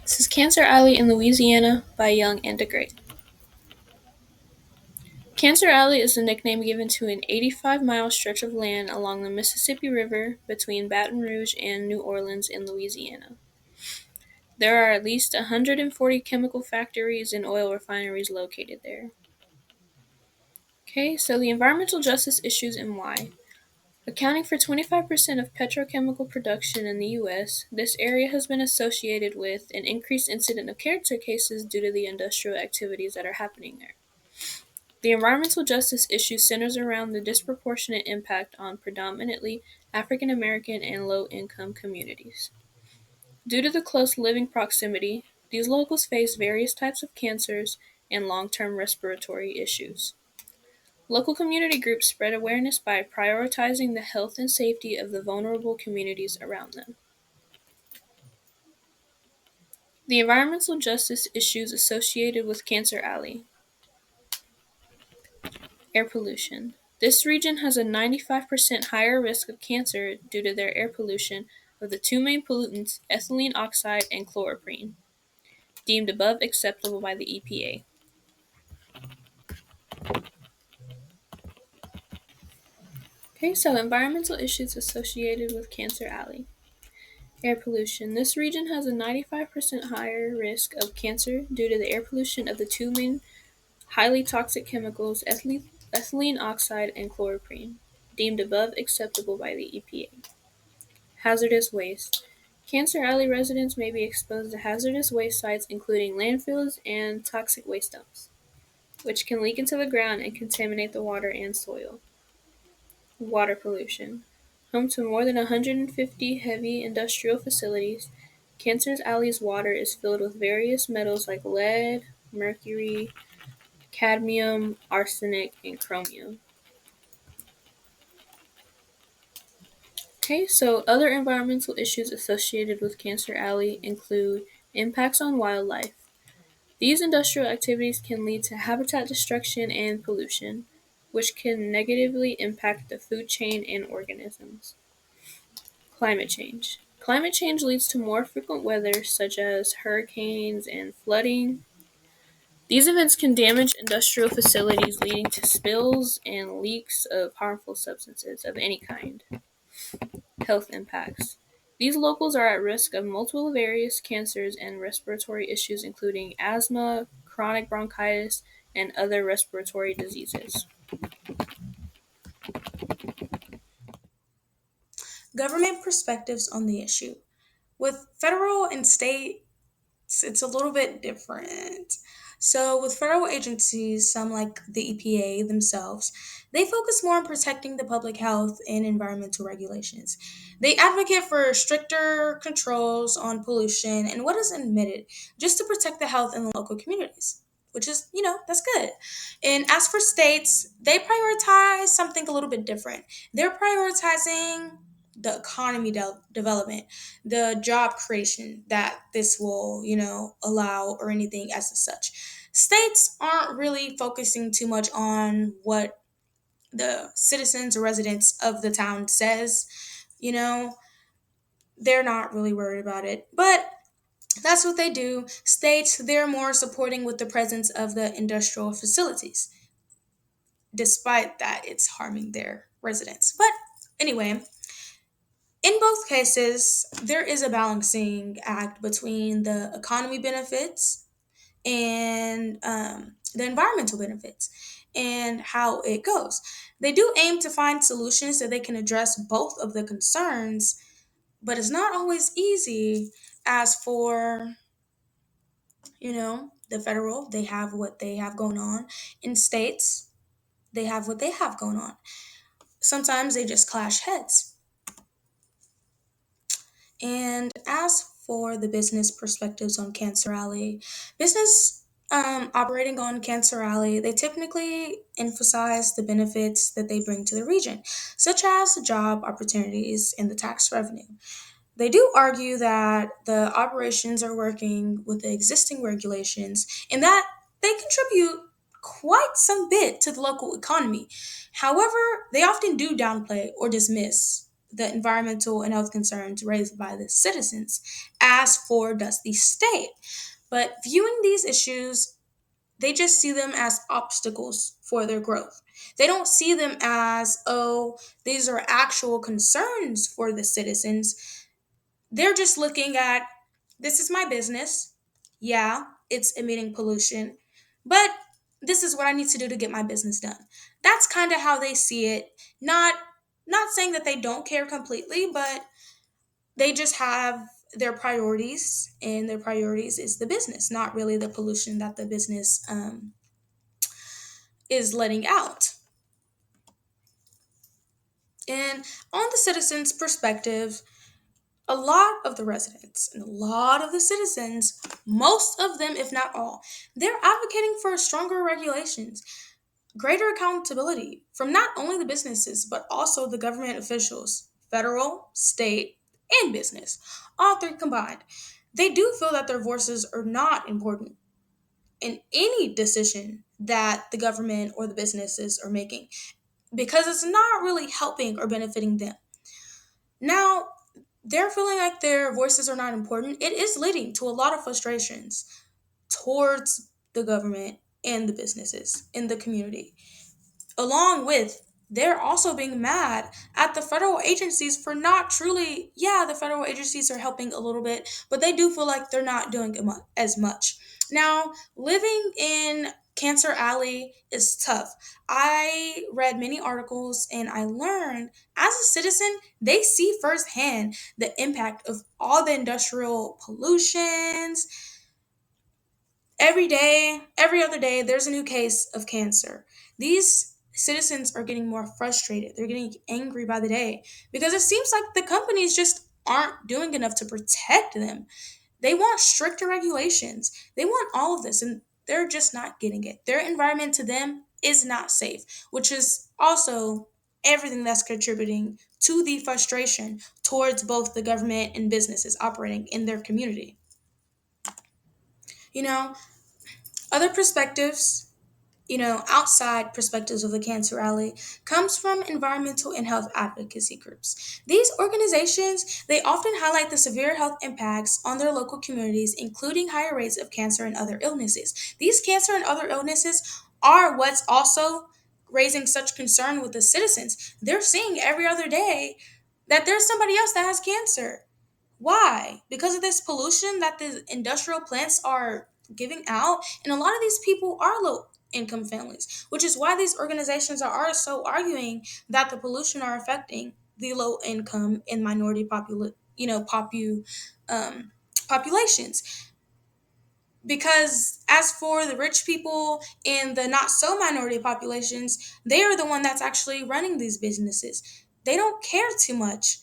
This is Cancer Alley in Louisiana by Young and DeGrey. Cancer Alley is the nickname given to an 85-mile stretch of land along the Mississippi River between Baton Rouge and New Orleans in Louisiana. There are at least 140 chemical factories and oil refineries located there. Okay, so the environmental justice issues and why. Accounting for 25% of petrochemical production in the U.S., this area has been associated with an increased incidence of cancer cases due to the industrial activities that are happening there. The environmental justice issue centers around the disproportionate impact on predominantly African American and low-income communities. Due to the close living proximity, these locals face various types of cancers and long-term respiratory issues. Local community groups spread awareness by prioritizing the health and safety of the vulnerable communities around them. The environmental justice issues associated with Cancer Alley. Air pollution. This region has a 95% higher risk of cancer due to their air pollution of the two main pollutants, ethylene oxide and chloroprene, deemed above acceptable by the EPA. Okay, so environmental issues associated with Cancer Alley. Air pollution. This region has a 95% higher risk of cancer due to the air pollution of the two main highly toxic chemicals, ethylene oxide and chloroprene, deemed above acceptable by the EPA. Hazardous waste. Cancer Alley residents may be exposed to hazardous waste sites including landfills and toxic waste dumps, which can leak into the ground and contaminate the water and soil. Water pollution. Home to more than 150 heavy industrial facilities, Cancer Alley's water is filled with various metals like lead, mercury, cadmium, arsenic, and chromium. Okay, so other environmental issues associated with Cancer Alley include impacts on wildlife. These industrial activities can lead to habitat destruction and pollution, which can negatively impact the food chain and organisms. Climate change. Climate change leads to more frequent weather, such as hurricanes and flooding. These events can damage industrial facilities, leading to spills and leaks of harmful substances of any kind. Health impacts. These locals are at risk of multiple various cancers and respiratory issues, including asthma, chronic bronchitis, and other respiratory diseases. Government perspectives on the issue. With federal and state, it's a little bit different. So, with federal agencies, some like the EPA themselves, they focus more on protecting the public health and environmental regulations. They advocate for stricter controls on pollution and what is emitted just to protect the health in the local communities, which is, that's good. And as for states, they prioritize something a little bit different. They're prioritizing the economy development, the job creation that this will, allow or anything as such. States aren't really focusing too much on what the citizens or residents of the town says, you know, they're not really worried about it. But that's what they do. States, they're more supporting with the presence of the industrial facilities, despite that it's harming their residents. But anyway, in both cases, there is a balancing act between the economy benefits and the environmental benefits and how it goes. They do aim to find solutions so they can address both of the concerns, but it's not always easy. As for, the federal, they have what they have going on. In states, they have what they have going on. Sometimes they just clash heads. And as for the business perspectives on Cancer Alley, business operating on Cancer Alley, they typically emphasize the benefits that they bring to the region, such as the job opportunities and the tax revenue. They do argue that the operations are working with the existing regulations and that they contribute quite some bit to the local economy. However, they often do downplay or dismiss the environmental and health concerns raised by the citizens, as for does the state. But viewing these issues, they just see them as obstacles for their growth. They don't see them as, oh, these are actual concerns for the citizens. They're just looking at, this is my business. Yeah, it's emitting pollution, but this is what I need to do to get my business done. That's kind of how they see it. Not saying that they don't care completely, but they just have their priorities, and their priorities is the business, not really the pollution that the business is letting out. And on the citizens' perspective, a lot of the residents and a lot of the citizens, most of them, if not all, they're advocating for stronger regulations, greater accountability from not only the businesses, but also the government officials, federal, state, and business, all three combined. They do feel that their voices are not important in any decision that the government or the businesses are making because it's not really helping or benefiting them. Now, they're feeling like their voices are not important. It is leading to a lot of frustrations towards the government and the businesses in the community. Along with, they're also being mad at the federal agencies for not truly, yeah, the federal agencies are helping a little bit, but they do feel like they're not doing as much. Now, living in Cancer Alley is tough. I read many articles and I learned as a citizen, they see firsthand the impact of all the industrial pollutions. Every day, every other day, there's a new case of cancer. These citizens are getting more frustrated. They're getting angry by the day because it seems like the companies just aren't doing enough to protect them. They want stricter regulations. They want all of this, and they're just not getting it. Their environment to them is not safe, which is also everything that's contributing to the frustration towards both the government and businesses operating in their community. You know, other perspectives, outside perspectives of the Cancer Alley comes from environmental and health advocacy groups. These organizations, they often highlight the severe health impacts on their local communities, including higher rates of cancer and other illnesses. These cancer and other illnesses are what's also raising such concern with the citizens. They're seeing every other day that there's somebody else that has cancer. Why? Because of this pollution that the industrial plants are giving out. And a lot of these people are low income families, which is why these organizations are so arguing that the pollution are affecting the low income and minority um, populations. Because as for the rich people and the not so minority populations, they are the one that's actually running these businesses. They don't care too much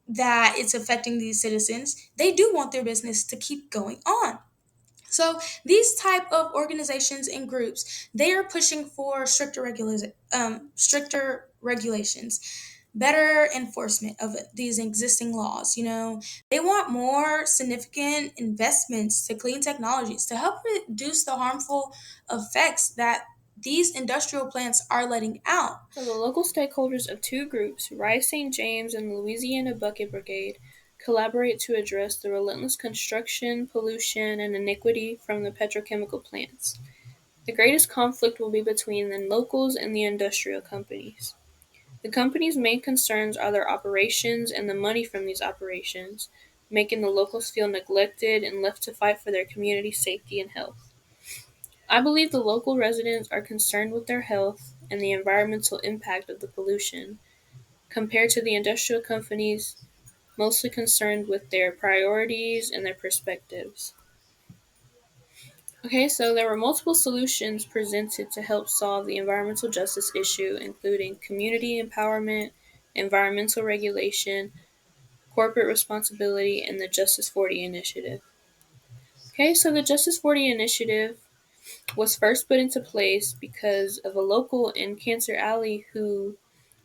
that it's affecting these citizens. They do want their business to keep going on. So these type of organizations and groups, they are pushing for stricter regulations, better enforcement of these existing laws. They want more significant investments to clean technologies to help reduce the harmful effects that these industrial plants are letting out. So the local stakeholders of two groups, Rice St. James and the Louisiana Bucket Brigade, collaborate to address the relentless construction, pollution, and iniquity from the petrochemical plants. The greatest conflict will be between the locals and the industrial companies. The companies' main concerns are their operations and the money from these operations, making the locals feel neglected and left to fight for their community safety and health. I believe the local residents are concerned with their health and the environmental impact of the pollution, compared to the industrial companies mostly concerned with their priorities and their perspectives. Okay, so there were multiple solutions presented to help solve the environmental justice issue, including community empowerment, environmental regulation, corporate responsibility, and the Justice 40 initiative. Okay, so the Justice 40 initiative was first put into place because of a local in Cancer Alley who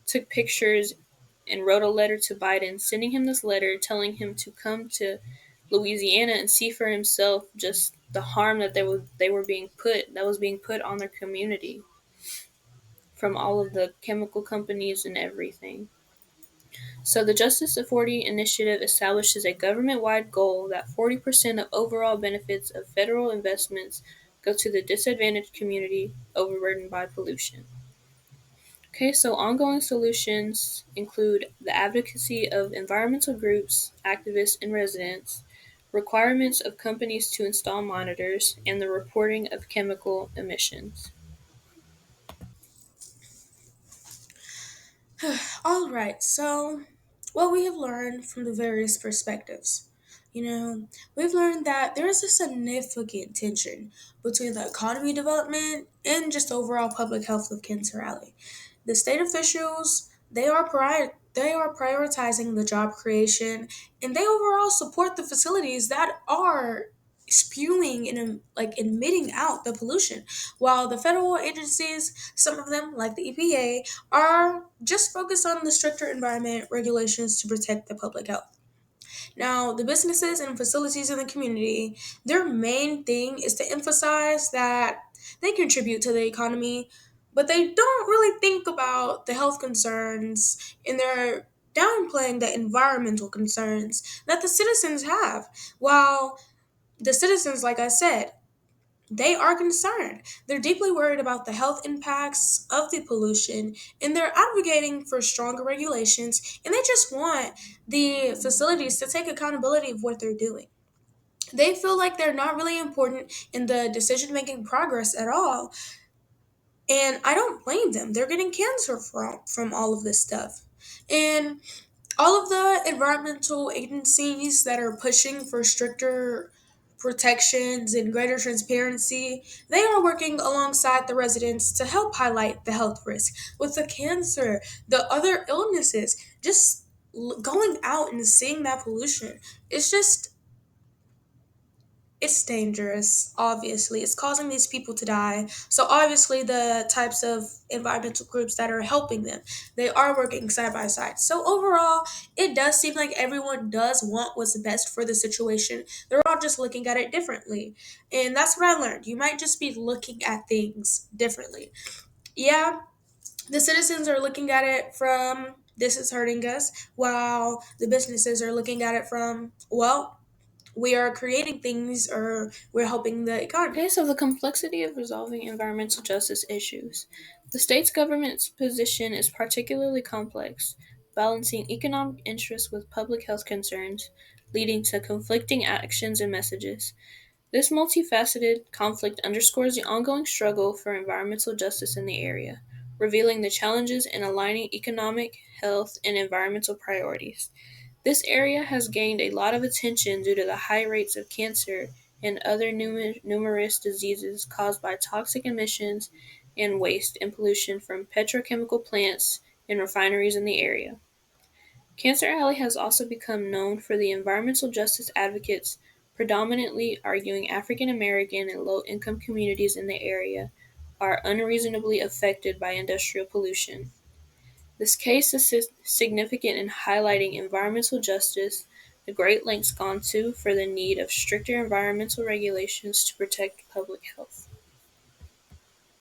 took pictures and wrote a letter to Biden, sending him this letter telling him to come to Louisiana and see for himself just the harm that they were being put that was being put on their community from all of the chemical companies and everything. So, the Justice Authority Initiative establishes a government wide goal that 40% of overall benefits of federal investments go to the disadvantaged community overburdened by pollution. Okay, so ongoing solutions include the advocacy of environmental groups, activists, and residents, requirements of companies to install monitors, and the reporting of chemical emissions. All right, so what we have learned from the various perspectives. We've learned that there is a significant tension between the economy development and just overall public health of Cancer Alley. The state officials, they are prioritizing the job creation, and they overall support the facilities that are spewing and like emitting out the pollution, while the federal agencies, some of them like the EPA, are just focused on the stricter environment regulations to protect the public health. Now, the businesses and facilities in the community, their main thing is to emphasize that they contribute to the economy, but they don't really think about the health concerns, and they're downplaying the environmental concerns that the citizens have. While the citizens, like I said, they are concerned. They're deeply worried about the health impacts of the pollution, and they're advocating for stronger regulations, and they just want the facilities to take accountability of what they're doing. They feel like they're not really important in the decision making progress at all, and I don't blame them. They're getting cancer from all of this stuff. And all of the environmental agencies that are pushing for stricter protections and greater transparency, they are working alongside the residents to help highlight the health risk with the cancer, the other illnesses. Just going out and seeing that pollution, it's just it's dangerous. Obviously, it's causing these people to die. So obviously the types of environmental groups that are helping them, they are working side by side. So overall, it does seem like everyone does want what's best for the situation. They're all just looking at it differently, and that's what I learned. You might just be looking at things differently. Yeah, the citizens are looking at it from this is hurting us, while the businesses are looking at it from, well, we are creating things or we're helping the economy. Okay, so the complexity of resolving environmental justice issues. The state's government's position is particularly complex, balancing economic interests with public health concerns, leading to conflicting actions and messages. This multifaceted conflict underscores the ongoing struggle for environmental justice in the area, revealing the challenges in aligning economic, health, and environmental priorities. This area has gained a lot of attention due to the high rates of cancer and other numerous diseases caused by toxic emissions and waste and pollution from petrochemical plants and refineries in the area. Cancer Alley has also become known for the environmental justice advocates, predominantly arguing African American and low income communities in the area are unreasonably affected by industrial pollution. This case is significant in highlighting environmental justice, the great lengths gone to for the need of stricter environmental regulations to protect public health.